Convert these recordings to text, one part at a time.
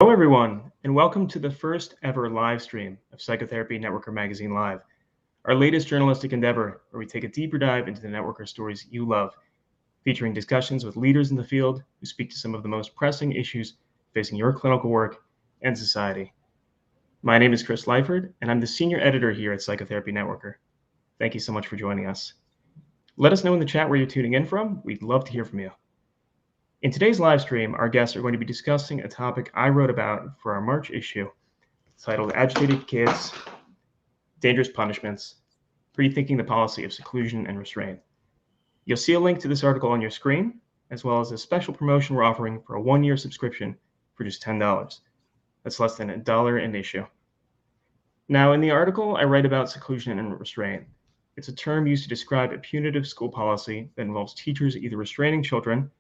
Hello, everyone, and welcome to the first ever live stream of Psychotherapy Networker Magazine Live, our latest journalistic endeavor where we take a deeper dive into the networker stories you love, featuring discussions with leaders in the field who speak to some of the most pressing issues facing your clinical work and society. My name is Chris Lyford, and I'm the senior editor here at Psychotherapy Networker. Thank you so much for joining us. Let us know in the chat where you're tuning in from. We'd love to hear from you. In today's live stream, our guests are going to be discussing a topic I wrote about for our March issue, titled Agitated Kids, Dangerous Punishments, Rethinking the Policy of Seclusion and Restraint. You'll see a link to this article on your screen, as well as a special promotion we're offering for a one-year subscription for just $10. That's less than $1 an issue. Now, in the article, I write about seclusion and restraint. It's a term used to describe a punitive school policy that involves teachers either restraining children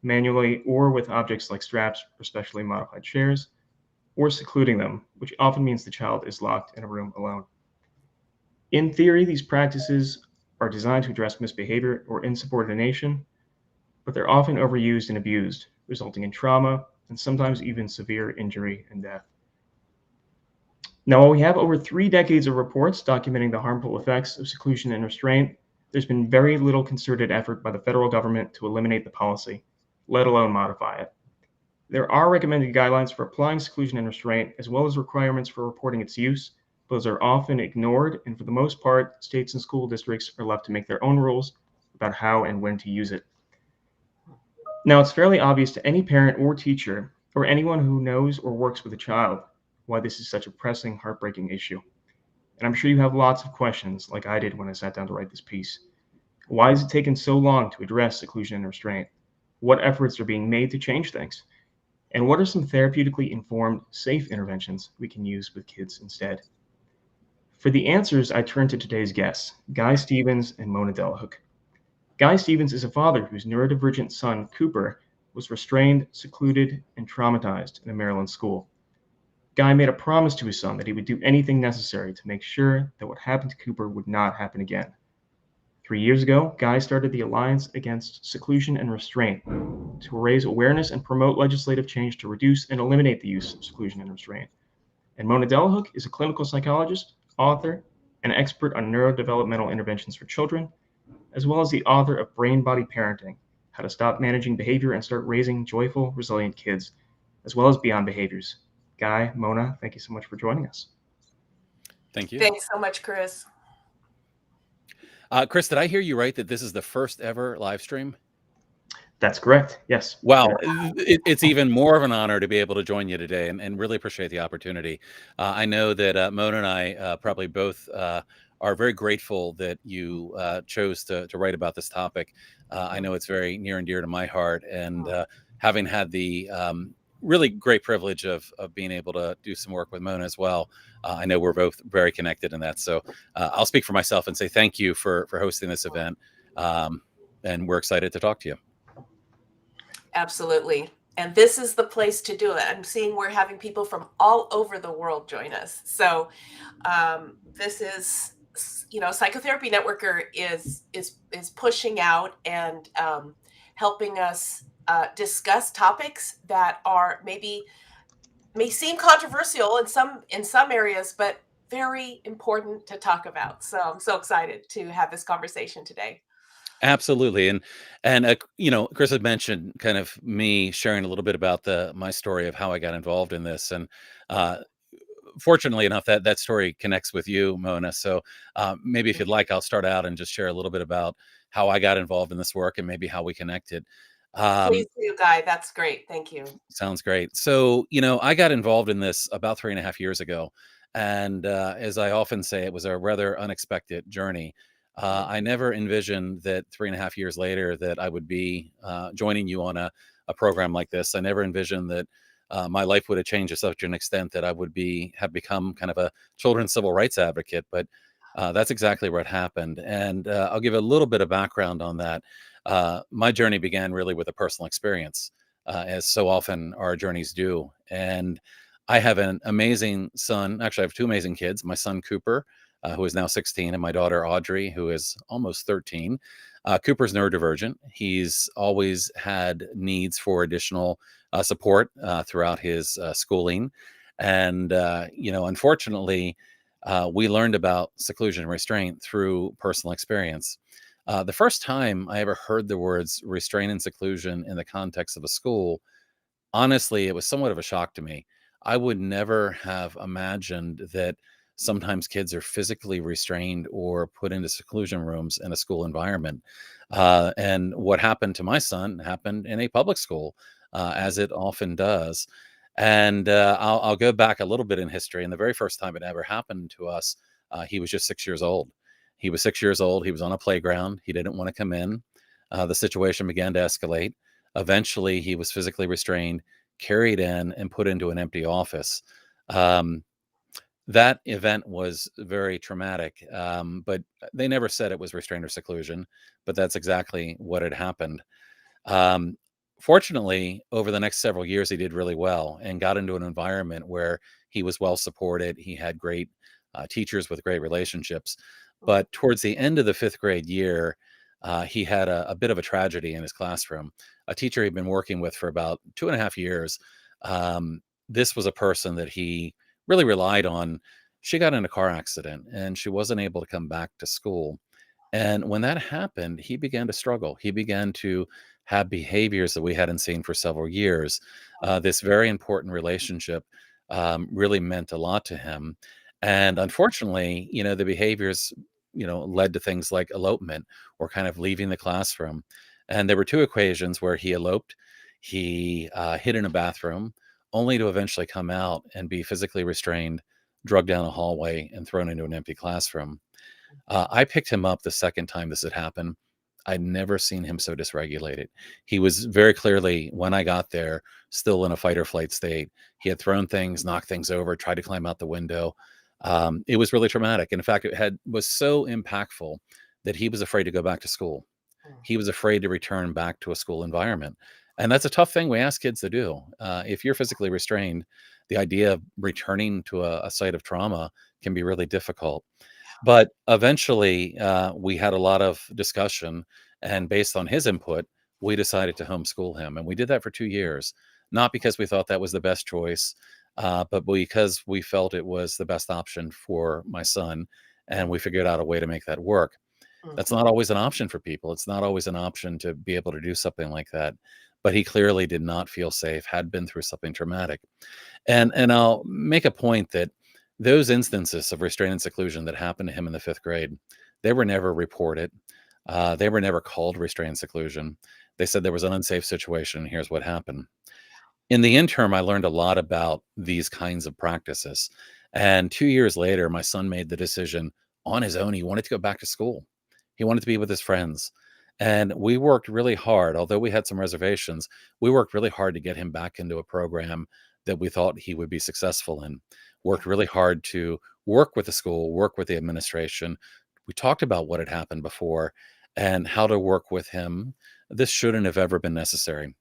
manually or with objects like straps or specially modified chairs, or secluding them, which often means the child is locked in a room alone. In theory, these practices are designed to address misbehavior or insubordination, but they're often overused and abused, resulting in trauma and sometimes even severe injury and death. Now, while we have over 3 decades of reports documenting the harmful effects of seclusion and restraint, there's been very little concerted effort by the federal government to eliminate the policy, let alone modify it. There are recommended guidelines for applying seclusion and restraint, as well as requirements for reporting its use. Those are often ignored, and for the most part, states and school districts are left to make their own rules about how and when to use it. Now, it's fairly obvious to any parent or teacher, or anyone who knows or works with a child, why this is such a pressing, heartbreaking issue. And I'm sure you have lots of questions, like I did when I sat down to write this piece. Why has it taken so long to address seclusion and restraint? What efforts are being made to change things? And what are some therapeutically informed, safe interventions we can use with kids instead? For the answers, I turn to today's guests, Guy Stevens and Mona Delahooke. Guy Stevens is a father whose neurodivergent son, Cooper, was restrained, secluded, and traumatized in a Maryland school. Guy made a promise to his son that he would do anything necessary to make sure that what happened to Cooper would not happen again. 3 years ago, Guy started the Alliance Against Seclusion and Restraint to raise awareness and promote legislative change to reduce and eliminate the use of seclusion and restraint. And Mona Delahooke is a clinical psychologist, author, and expert on neurodevelopmental interventions for children, as well as the author of Brain Body Parenting, How to Stop Managing Behavior and Start Raising Joyful, Resilient Kids, as well as Beyond Behaviors. Guy, Mona, thank you so much for joining us. Thank you. Thanks so much, Chris. Chris, did I hear you right that this is the first ever live stream? That's correct. Yes. Wow. It's even more of an honor to be able to join you today and really appreciate the opportunity. I know that Mona and I probably both are very grateful that you chose to write about this topic. I know it's very near and dear to my heart, and having had the really great privilege of being able to do some work with Mona as well. I know we're both very connected in that. So I'll speak for myself and say thank you for hosting this event. And we're excited to talk to you. Absolutely. And this is the place to do it. I'm seeing we're having people from all over the world join us. So this is, Psychotherapy Networker is pushing out and helping us discuss topics that may seem controversial in some areas, but very important to talk about. So I'm so excited to have this conversation today. Absolutely. And Chris had mentioned kind of me sharing a little bit about my story of how I got involved in this. And fortunately enough, that story connects with you, Mona. So maybe if you'd like, I'll start out and just share a little bit about how I got involved in this work and maybe how we connected. Please do, Guy. That's great. Thank you. Sounds great. So, I got involved in this about 3.5 years ago. And as I often say, it was a rather unexpected journey. I never envisioned that 3.5 years later that I would be joining you on a program like this. I never envisioned that my life would have changed to such an extent that I would have become kind of a children's civil rights advocate. But that's exactly what happened. And I'll give a little bit of background on that. My journey began really with a personal experience, as so often our journeys do. And I have an amazing son. Actually, I have two amazing kids. My son, Cooper, who is now 16, and my daughter, Audrey, who is almost 13. Cooper's neurodivergent. He's always had needs for additional support throughout his schooling. And, unfortunately, we learned about seclusion and restraint through personal experience. The first time I ever heard the words restraint and seclusion in the context of a school, honestly, it was somewhat of a shock to me. I would never have imagined that sometimes kids are physically restrained or put into seclusion rooms in a school environment. And what happened to my son happened in a public school, as it often does. And I'll go back a little bit in history. And the very first time it ever happened to us, he was just 6 years old. He was 6 years old. He was on a playground. He didn't want to come in. The situation began to escalate. Eventually, he was physically restrained, carried in, and put into an empty office. Um, that event was very traumatic, but they never said it was restraint or seclusion, but that's exactly what had happened. Um, Fortunately, over the next several years, he did really well and got into an environment where he was well supported. He had great teachers with great relationships. But towards the end of the fifth grade year, he had a bit of a tragedy in his classroom. A teacher he'd been working with for about 2.5 years. Um, this was a person that he really relied on. She got in a car accident and she wasn't able to come back to school. And when that happened, he began to struggle. He began to have behaviors that we hadn't seen for several years. This very important relationship really meant a lot to him. And unfortunately, the behaviors, led to things like elopement or kind of leaving the classroom. And there were two occasions where he eloped. He hid in a bathroom, only to eventually come out and be physically restrained, drugged down a hallway, and thrown into an empty classroom. I picked him up the second time this had happened. I'd never seen him so dysregulated. He was very clearly, when I got there, still in a fight or flight state. He had thrown things, knocked things over, tried to climb out the window. It was really traumatic. And in fact, was so impactful that he was afraid to go back to school. He was afraid to return back to a school environment. And that's a tough thing we ask kids to do. If you're physically restrained, the idea of returning to a site of trauma can be really difficult. But eventually, we had a lot of discussion, and based on his input, we decided to homeschool him, and we did that for 2 years, not because we thought that was the best choice, but because we felt it was the best option for my son, and we figured out a way to make that work. That's Mhm. not always an option for people. It's not always an option to be able to do something like that, but he clearly did not feel safe, had been through something traumatic. And I'll make a point that those instances of restraint and seclusion that happened to him in the 5th grade, they were never reported. They were never called restraint and seclusion. They said there was an unsafe situation, and here's what happened. In the interim, I learned a lot about these kinds of practices. And 2 years later, my son made the decision on his own. He wanted to go back to school. He wanted to be with his friends. And we worked really hard, although we had some reservations, we worked really hard to get him back into a program that we thought he would be successful in. Yeah. Worked really hard to work with the school, work with the administration. We talked about what had happened before and how to work with him. This shouldn't have ever been necessary.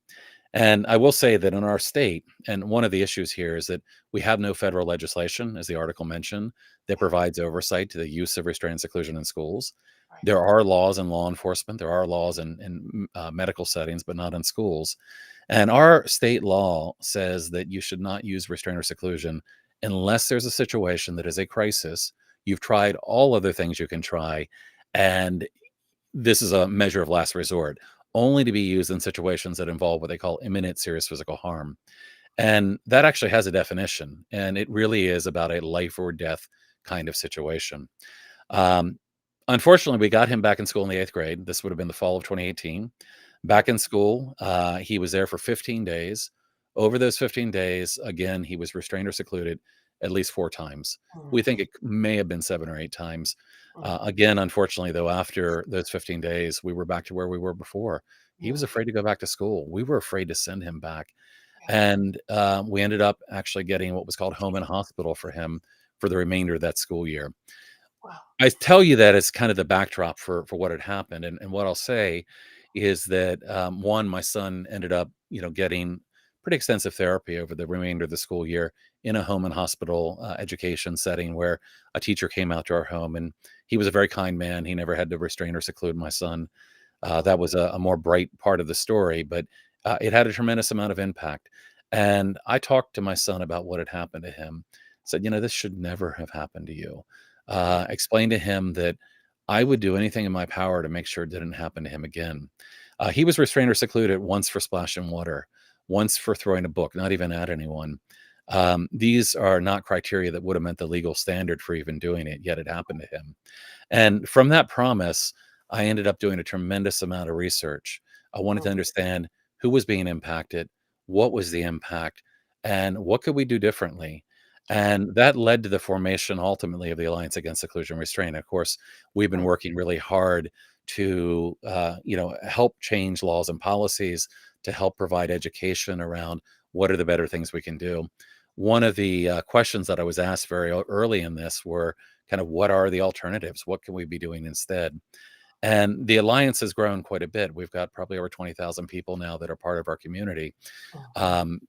And I will say that in our state, and one of the issues here is that we have no federal legislation, as the article mentioned, that Yeah. provides oversight to the use of restraint and seclusion in schools. Right. There are laws in law enforcement, there are laws in medical settings, but not in schools. And our state law says that you should not use restraint or seclusion unless there's a situation that is a crisis. You've tried all other things you can try, and this is a measure of last resort, only to be used in situations that involve what they call imminent serious physical harm. And that actually has a definition, and it really is about a life or death kind of situation. Um, Unfortunately, we got him back in school in the 8th grade. This would have been the fall of 2018. Back in school, he was there for 15 days. Over those 15 days, again, he was restrained or secluded at least 4 times. We Mhm. think it may have been 7 or 8 times. Mhm. Again, unfortunately, though, after those 15 days, we were back to where we were before. He was Mhm. afraid to go back to school. We were afraid to send him back. Yeah. And we ended up actually getting what was called home and hospital for him for the remainder of that school year. Wow. I tell you that as kind of the backdrop for what had happened, and what I'll say is that, one, my son ended up, getting pretty extensive therapy over the remainder of the school year in a home and hospital, education setting where a teacher came out to our home, and he was a very kind man. He never had to restrain or seclude my son. That was a more bright part of the story, but, it had a tremendous amount of impact. And I talked to my son about what had happened to him. Said, this should never have happened to you. Explained to him that I would do anything in my power to make sure it didn't happen to him again. He was restrained or secluded once for splashing water, once for throwing a book, not even at anyone. These are not criteria that would have meant the legal standard for even doing it, yet it happened to him. And from that promise, I ended up doing a tremendous amount of research. I wanted to Mhm. understand who was being impacted, what was the impact, and what could we do differently. And that led to the formation ultimately of the Alliance Against Seclusion and Restraint. Of course, we've been Mhm. working really hard to help change laws and policies, to help provide education around what are the better things we can do. One of the questions that I was asked very early in this were kind of what are the alternatives? What can we be doing instead? And the alliance has grown quite a bit. We've got probably over 20,000 people now that are part of our community. Mhm. Um,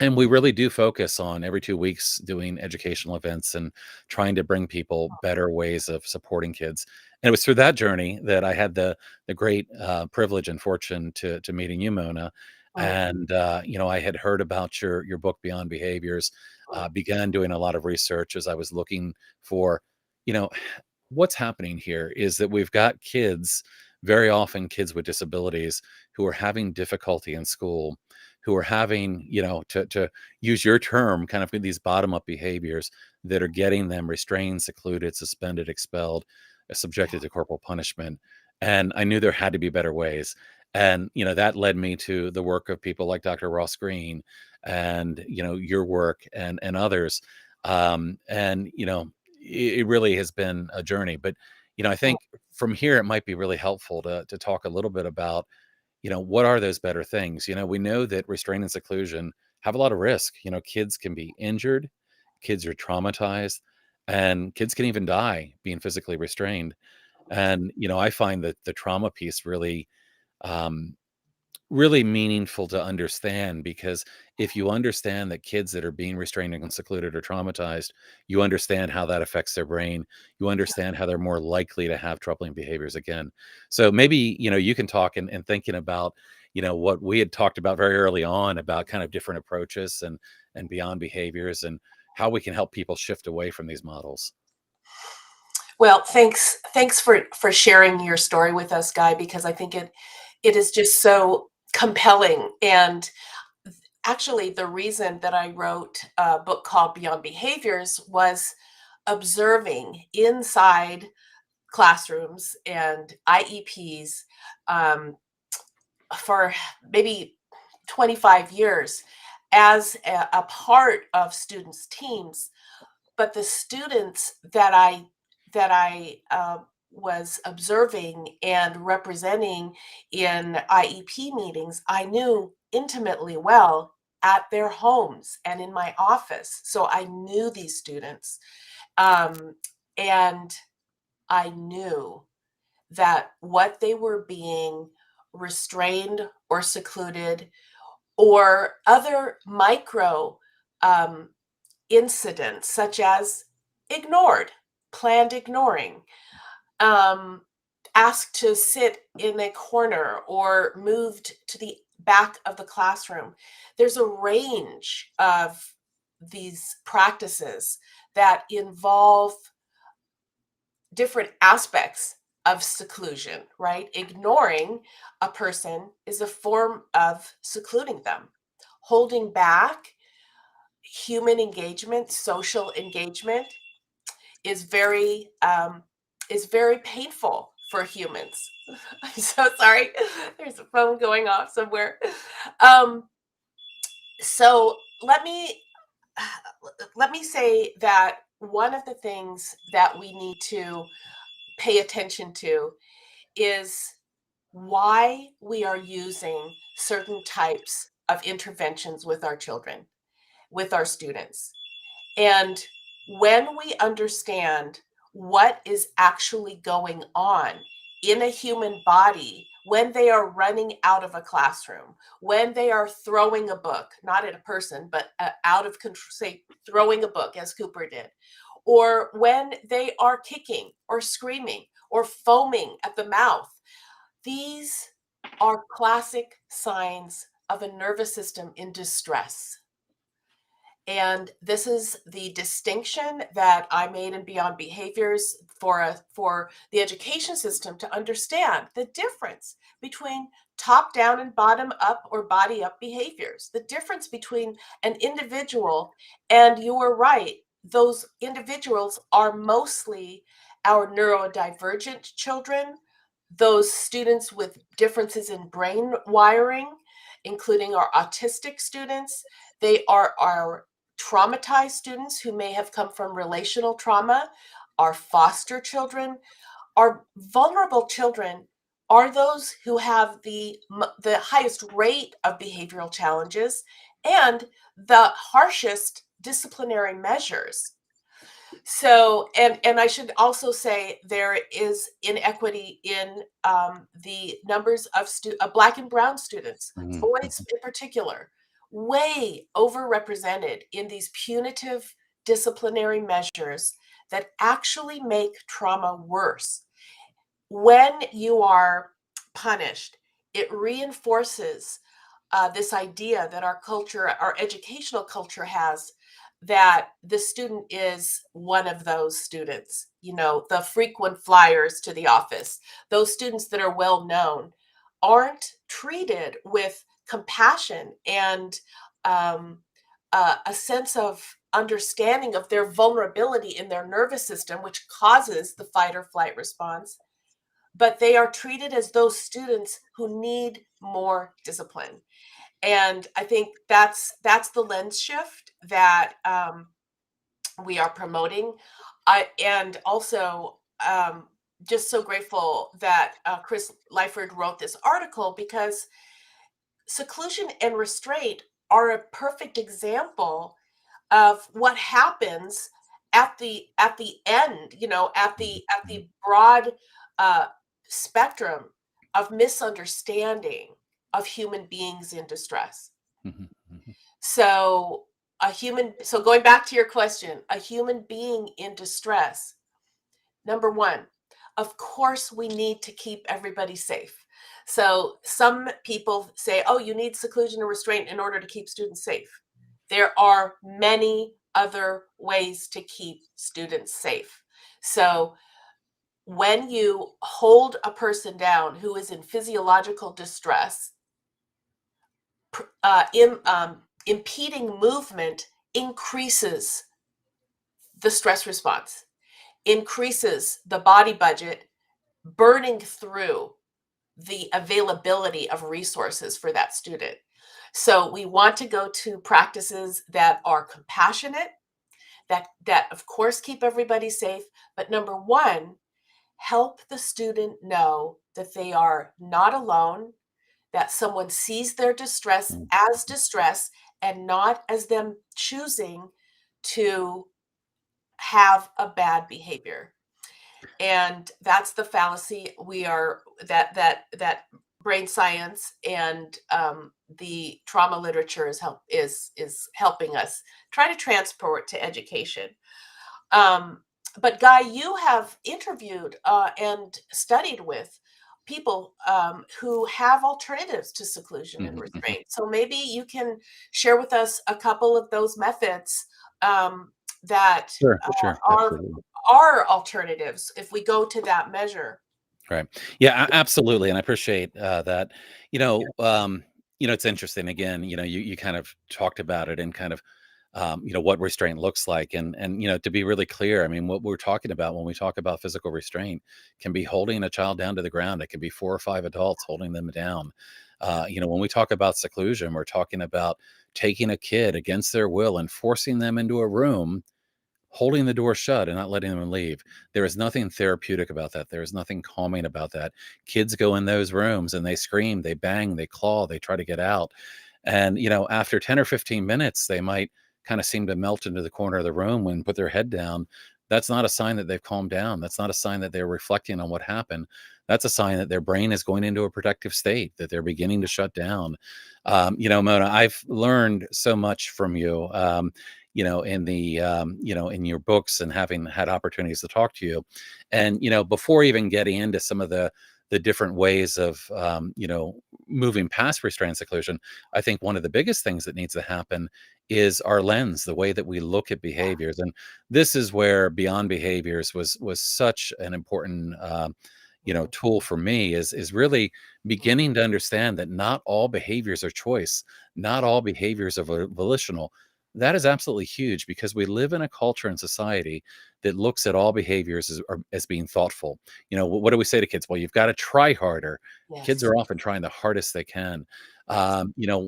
and we really do focus on every 2 weeks doing educational events and trying to bring people better ways of supporting kids. And it was through that journey that I had the great privilege and fortune to meeting you, Mona. Mhm. And I had heard about your book Beyond Behaviors. Mhm. Began doing a lot of research as I was looking for, you know, what's happening here is that we've got kids, very often kids with disabilities, who are having difficulty in school, who are having, to use your term, kind of these bottom up behaviors that are getting them restrained, secluded, suspended, expelled, subjected Yeah. to corporal punishment. And I knew there had to be better ways. And, that led me to the work of people like Dr. Ross Green and, your work and others. And, it really has been a journey. But, I Mhm. think from here, it might be really helpful to talk a little bit about what are those better things? We know that restraint and seclusion have a lot of risk. Kids can be injured, kids are traumatized, and kids can even die being physically restrained. And, I find that the trauma piece um, really meaningful to understand, because if you understand that kids that are being restrained and secluded are traumatized, you understand how that affects their brain. You understand how they're more likely to have troubling behaviors again. So maybe, you can talk and thinking about, what we had talked about very early on about kind of different approaches and beyond behaviors and how we can help people shift away from these models. Well, thanks for sharing your story with us, Guy, because I think it is just so compelling. And actually, the reason that I wrote a book called Beyond Behaviors was observing inside classrooms and IEPs um, for maybe 25 years as a part of students' teams. But the students that I was observing and representing in IEP meetings, I knew intimately well at their homes and in my office. So I knew these students, um, and I knew that what they were being restrained or secluded or other micro um, incidents, such as ignored, planned ignoring, um, asked to sit in a corner or moved to the back of the classroom. There's a range of these practices that involve different aspects of seclusion, right? Ignoring a person is a form of secluding them. Holding back human engagement, social engagement is very painful for humans. I'm so sorry. There's a phone going off somewhere. Um, so let me say that one of the things that we need to pay attention to is why we are using certain types of interventions with our children, with our students. And when we understand what is actually going on in a human body when they are running out of a classroom, when they are throwing a book, not at a person, but out of control, say, throwing a book, as Cooper did, or when they are kicking or screaming or foaming at the mouth, these are classic signs of a nervous system in distress. And this is the distinction that I made in Beyond Behaviors for the education system to understand the difference between top down and bottom up or body up behaviors, the difference between an individual, and you are right, those individuals are mostly our neurodivergent children, those students with differences in brain wiring, including our autistic students. They are our traumatized students who may have come from relational trauma, our foster children, our vulnerable children are those who have the highest rate of behavioral challenges and the harshest disciplinary measures. So, and I should also say there is inequity in the numbers of Black and Brown students, boys in particular, way overrepresented in these punitive disciplinary measures that actually make trauma worse. When you are punished, it reinforces this idea that our culture, our educational culture has, that the student is one of those students, you know, the frequent flyers to the office, those students that are well known, aren't treated with compassion and a sense of understanding of their vulnerability in their nervous system, which causes the fight or flight response. But they are treated as those students who need more discipline. And I think that's the lens shift that we are promoting. And also just so grateful that Chris Lyford wrote this article, because seclusion and restraint are a perfect example of what happens at the end, you know, at the broad spectrum of misunderstanding of human beings in distress. So so going back to your question, a human being in distress, number one, of course we need to keep everybody safe. So some people say, oh, you need seclusion and restraint in order to keep students safe. There are many other ways to keep students safe. So when you hold a person down who is in physiological distress, impeding movement increases the stress response, increases the body budget, burning through the availability of resources for that student. So we want to go to practices that are compassionate, that of course keep everybody safe, but number one, help the student know that they are not alone, that someone sees their distress as distress and not as them choosing to have a bad behavior. And that's the fallacy we are, that brain science and the trauma literature is helping us try to transport to education. But Guy, you have interviewed and studied with people who have alternatives to seclusion and restraint. So maybe you can share with us a couple of those methods that Sure, absolutely. are alternatives if we go to that measure. Right. Yeah, absolutely. And I appreciate that. It's interesting. Again, you kind of talked about it and kind of, what restraint looks like. And, to be really clear, I mean, what we're talking about when we talk about physical restraint can be holding a child down to the ground. It can be 4 or 5 adults holding them down. When we talk about seclusion, we're talking about taking a kid against their will and forcing them into a room, holding the door shut and not letting them leave. There is nothing therapeutic about that. There is nothing calming about that. Kids go in those rooms and they scream, they bang, they claw, they try to get out. And, after 10 or 15 minutes, they might kind of seem to melt into the corner of the room and put their head down. That's not a sign that they've calmed down. That's not a sign that they're reflecting on what happened. That's a sign that their brain is going into a protective state, that they're beginning to shut down. Mona, I've learned so much from you. In the in your books and having had opportunities to talk to you, and before even getting into some of the different ways of moving past restraint and seclusion, I think one of the biggest things that needs to happen is our lens, the way that we look at Yeah. behaviors. And this is where beyond behaviors was such an important Mhm. tool for me, is really Mhm. beginning to understand that not all behaviors are choice, not all behaviors are volitional. That is absolutely huge because we live in a culture and society that looks at all behaviors as being thoughtful. What do we say to kids? Well, you've got to try harder. Kids Yes. are often trying the hardest they can. Yes.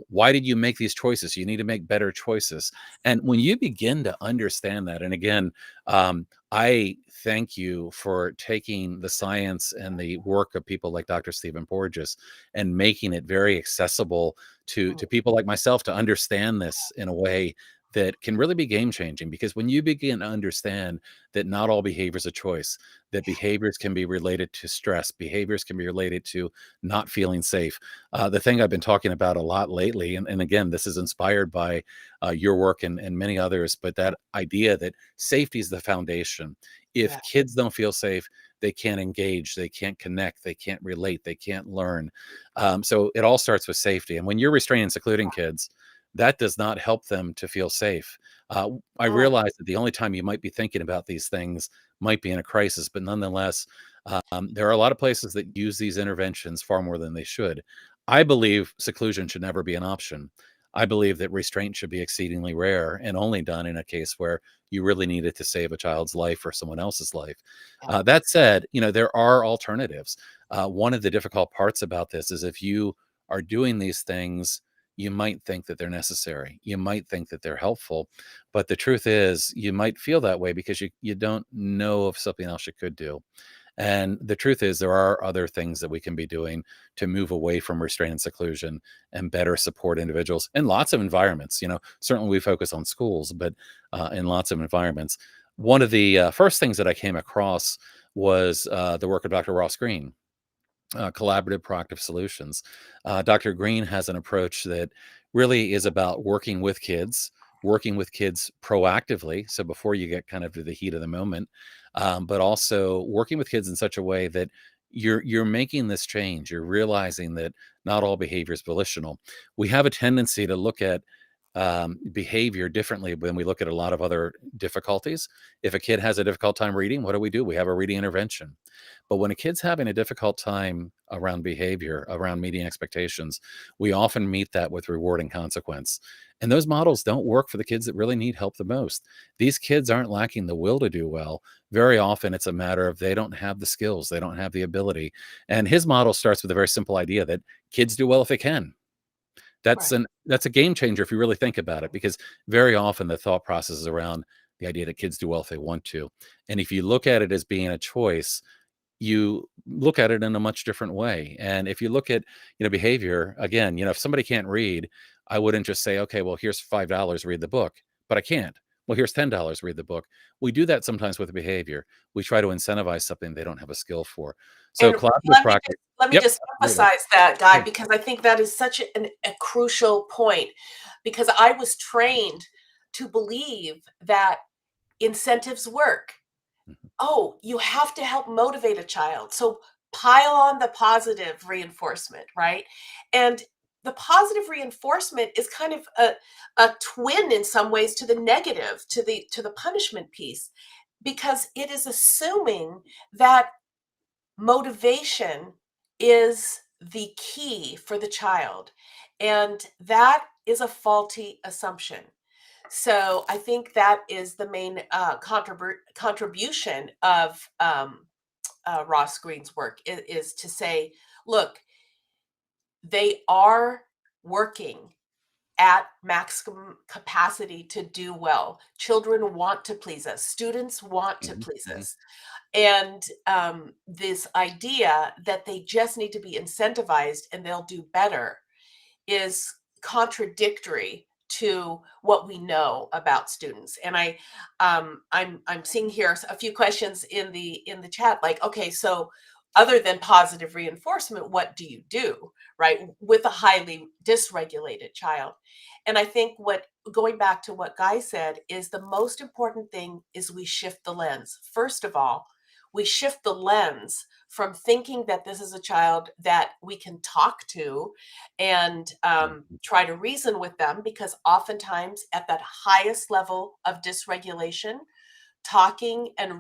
Why did you make these choices? You need to make better choices. And when you begin to understand that, and again, I thank you for taking the science and the work of people like Dr. Stephen Porges and making it very accessible to Mhm. people like myself to understand this in a way that can really be game changing. Because when you begin to understand that not all behaviors are choice, that behaviors can be related to stress, behaviors can be related to not feeling safe. The thing I've been talking about a lot lately, and again, this is inspired by your work and many others, but that idea that safety is the foundation. If Yeah. kids don't feel safe, they can't engage, they can't connect, they can't relate, they can't learn. So it all starts with safety. And when you're restraining and secluding kids, that does not help them to feel safe. I Mm. realize that the only time you might be thinking about these things might be in a crisis, but nonetheless, there are a lot of places that use these interventions far more than they should. I believe seclusion should never be an option. I believe that restraint should be exceedingly rare and only done in a case where you really needed to save a child's life or someone else's life. Yeah. That said, there are alternatives. One of the difficult parts about this is if you are doing these things, you might think that they're necessary. You might think that they're helpful, but the truth is, you might feel that way because you don't know of something else you could do. And the truth is, there are other things that we can be doing to move away from restraint and seclusion and better support individuals in lots of environments. Certainly we focus on schools, but in lots of environments. One of the first things that I came across was the work of Dr. Ross Green, collaborative proactive solutions. Dr. Green has an approach that really is about working with kids proactively. So before you get kind of to the heat of the moment, but also working with kids in such a way that you're making this change. You're realizing that not all behavior is volitional. We have a tendency to look at behavior differently when we look at a lot of other difficulties. If a kid has a difficult time reading, what do? We have a reading intervention. But when a kid's having a difficult time around behavior, around meeting expectations, we often meet that with reward and consequence. And those models don't work for the kids that really need help the most. These kids aren't lacking the will to do well. Very often it's a matter of they don't have the skills, they don't have the ability. And his model starts with a very simple idea that kids do well if they can. Right. That's a game changer if you really think about it, because very often the thought process is around the idea that kids do well if they want to. And if you look at it as being a choice, you look at it in a much different way. And if you look at, behavior, again, if somebody can't read, I wouldn't just say, okay, well, here's $5, read the book, but I can't. Well, here's $10, read the book. We do that sometimes with behavior. We try to incentivize something they don't have a skill for. So And collaborative practice. let me Yep. just Absolutely. emphasize that, Guy, Sure. because I think that is such a crucial point. Because I was trained to believe that incentives work. Mhm. Oh, you have to help motivate a child. So pile on the positive reinforcement, right? And the positive reinforcement is kind of a twin in some ways to the negative, to the punishment piece, because it is assuming that motivation is the key for the child. And that is a faulty assumption. So I think that is the main contribution of Ross Green's work is to say, look, they are working at maximum capacity to do well. Children want to please us. Students want to Mhm. please Mhm. us. And this idea that they just need to be incentivized and they'll do better is contradictory to what we know about students. And I'm seeing here a few questions in the chat, like, okay, so other than positive reinforcement, what do you do, right, with a highly dysregulated child? And I think what going back to what Guy said is the most important thing is we shift the lens. First of all, we shift the lens from thinking that this is a child that we can talk to and try to reason with them, because oftentimes at that highest level of dysregulation, talking and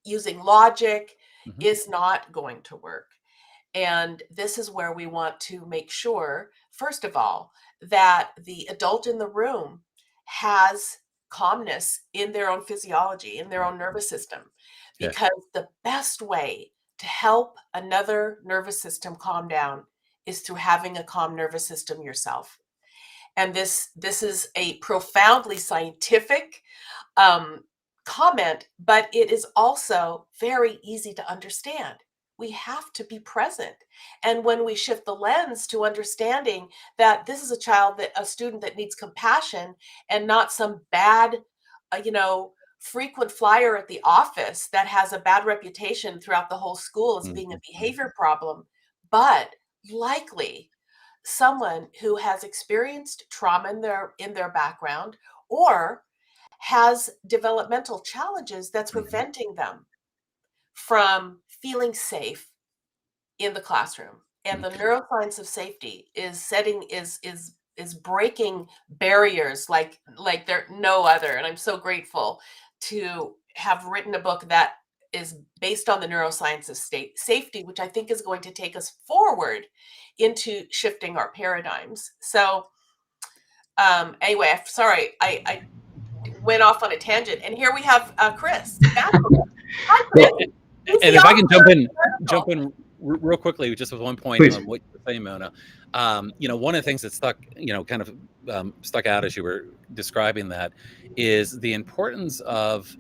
using logic is not going to work. And this is where we want to make sure, first of all, that the adult in the room has calmness in their own physiology, in their own nervous system, Yeah. because the best way to help another nervous system calm down is through having a calm nervous system yourself. And this is a profoundly scientific comment, but it is also very easy to understand. We have to be present. And when we shift the lens to understanding that this is a student that needs compassion and not some bad, frequent flyer at the office that has a bad reputation throughout the whole school as being a behavior problem, but likely someone who has experienced trauma in their background, or has developmental challenges that's preventing them from feeling safe in the classroom. And the neuroscience of safety is breaking barriers like there no other. And I'm so grateful to have written a book that is based on the neuroscience of safety, which I think is going to take us forward into shifting our paradigms. So anyway, sorry, I went off on a tangent, and here we have Chris. Hi, Chris. Well, and if I can jump in real quickly, just with one point on what you're saying, Mona. One of the things that stuck out as you were describing that is the importance of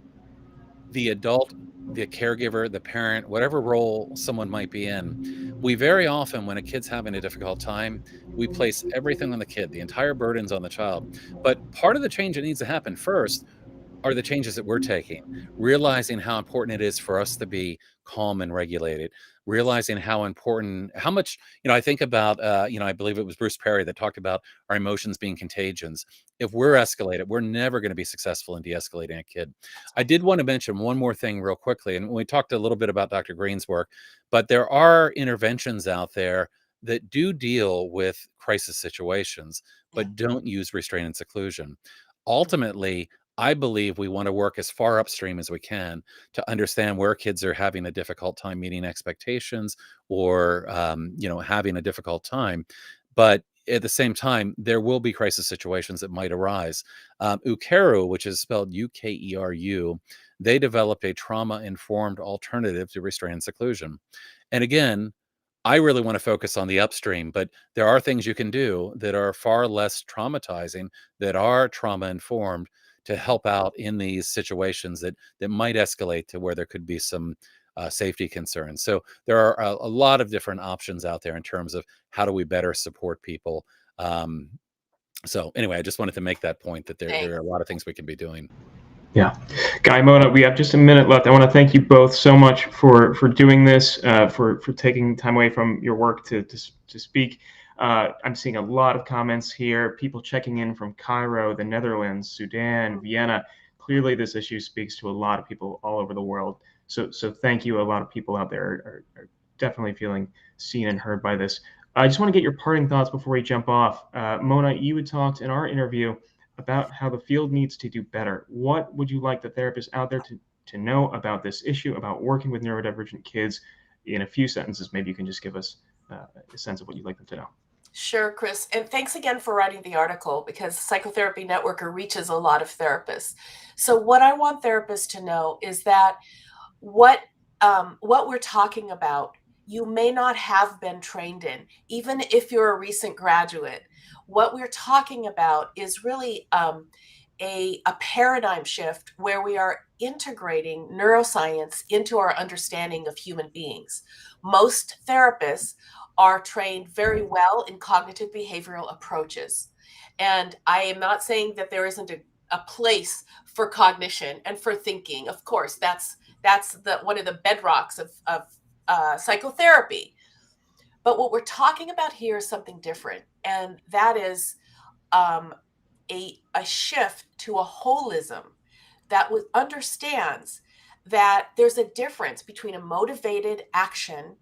the adult, the caregiver, the parent, whatever role someone might be in. We very often, when a kid's having a difficult time, we place everything on the kid. The entire burden's on the child. But part of the change that needs to happen first are the changes that we're taking, realizing how important it is for us to be calm and regulated, realizing how much, I think about, I believe it was Bruce Perry that talked about our emotions being contagions. If we're escalated, we're never going to be successful in de-escalating a kid. I did want to mention one more thing real quickly. And we talked a little bit about Dr. Green's work, but there are interventions out there that do deal with crisis situations, but don't use restraint and seclusion. Ultimately, I believe we want to work as far upstream as we can to understand where kids are having a difficult time meeting expectations or, having a difficult time. But at the same time, there will be crisis situations that might arise. UKERU, which is spelled UKERU, they developed a trauma-informed alternative to restraint and seclusion. And again, I really want to focus on the upstream, but there are things you can do that are far less traumatizing, that are trauma-informed, to help out in these situations that might escalate to where there could be some safety concerns. So there are a lot of different options out there in terms of how do we better support people. So anyway, I just wanted to make that point that there are a lot of things we can be doing. Yeah. Guy, Mona, we have just a minute left. I want to thank you both so much for doing this, for taking time away from your work to speak. I'm seeing a lot of comments here, people checking in from Cairo, the Netherlands, Sudan, Vienna. Clearly, this issue speaks to a lot of people all over the world. So thank you. A lot of people out there are definitely feeling seen and heard by this. I just want to get your parting thoughts before we jump off. Mona, you had talked in our interview about how the field needs to do better. What would you like the therapists out there to know about this issue, about working with neurodivergent kids? In a few sentences, maybe you can just give us a sense of what you'd like them to know. Sure, Chris. And thanks again for writing the article, because Psychotherapy Networker reaches a lot of therapists. So what I want therapists to know is that what we're talking about, you may not have been trained in, even if you're a recent graduate. What we're talking about is really a paradigm shift where we are integrating neuroscience into our understanding of human beings. Most therapists are trained very well in cognitive behavioral approaches. And I am not saying that there isn't a place for cognition and for thinking. Of course, that's one of the bedrocks of psychotherapy. But what we're talking about here is something different, and that is a shift to a holism. that understands that there's a difference between a motivated action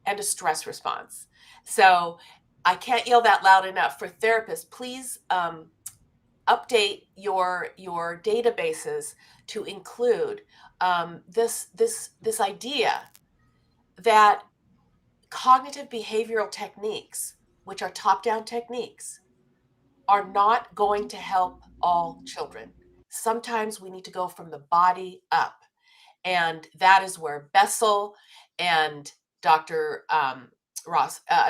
and a stress response. So I can't yell that loud enough for therapists. Please update your databases to include this idea that cognitive behavioral techniques, which are top-down techniques, are not going to help all children. Sometimes we need to go from the body up. And that is where Bessel and Dr.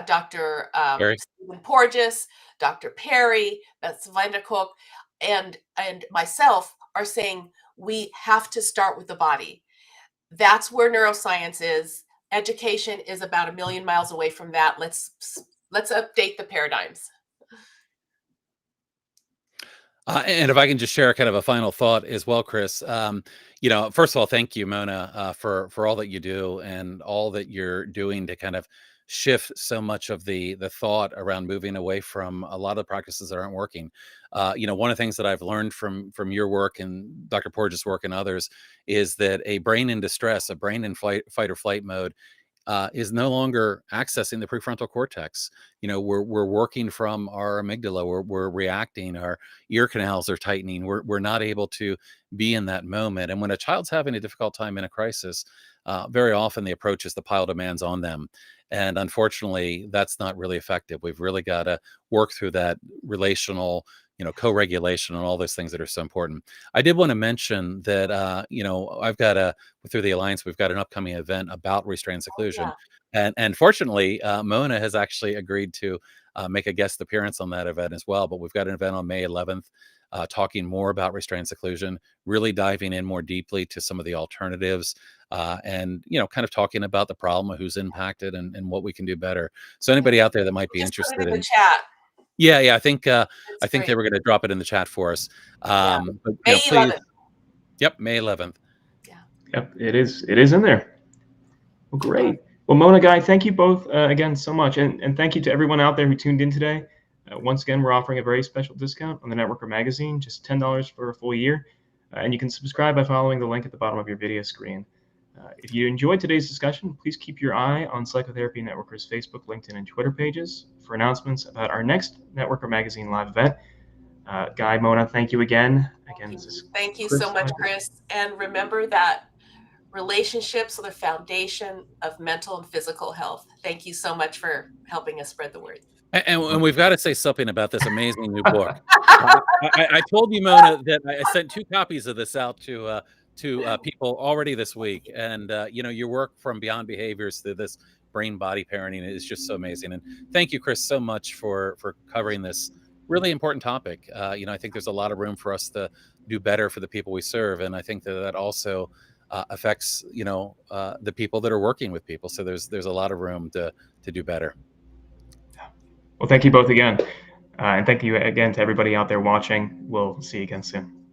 Dr. Gary? Stephen Porges, Dr. Perry, Beth Vanderkook, and myself are saying we have to start with the body. That's where neuroscience is. Education is about 1 million miles away from that. Let's update the paradigms. And if I can just share kind of a final thought as well, Chris, first of all, thank you, Mona, for all that you do and all that you're doing to kind of shift so much of the thought around moving away from a lot of the practices that aren't working. One of the things that I've learned from your work and Dr. Porges' work and others is that a brain in distress, a brain in fight or flight mode, is no longer accessing the prefrontal cortex. We're working from our amygdala. We're reacting. Our ear canals are tightening. We're not able to be in that moment. And when a child's having a difficult time in a crisis, very often the approach is to pile demands on them. And unfortunately, that's not really effective. We've really got to work through that relational, co-regulation and all those things that are so important. I did want to mention that, I've got through the Alliance, we've got an upcoming event about restraint and seclusion. And fortunately, Mona has actually agreed to make a guest appearance on that event as well. But we've got an event on May 11th talking more about restraint and seclusion, really diving in more deeply to some of the alternatives and, kind of talking about the problem, who's impacted and what we can do better. So anybody out there that might be interested in the chat. Yeah, I think they were going to drop it in the chat for us. But, May 11th. Yep, May 11th. Yeah. Yep, it is in there. Well, great. Well, Mona, Guy, thank you both again so much, and thank you to everyone out there who tuned in today. Once again, we're offering a very special discount on the Networker magazine, just $10 for a full year, and you can subscribe by following the link at the bottom of your video screen. If you enjoyed today's discussion, please keep your eye on Psychotherapy Networker's Facebook, LinkedIn, and Twitter pages for announcements about our next Networker Magazine live event. Guy, Mona, thank you again. Thank you so much, Chris. And remember that relationships are the foundation of mental and physical health. Thank you so much for helping us spread the word. And we've got to say something about this amazing new book. I told you, Mona, that I sent 2 copies of this out to people already this week. And, your work from Beyond Behaviors to this brain-body parenting is just so amazing. And thank you, Chris, so much for covering this really important topic. I think there's a lot of room for us to do better for the people we serve. And I think that also affects, the people that are working with people. So there's a lot of room to do better. Well, thank you both again. And thank you again to everybody out there watching. We'll see you again soon.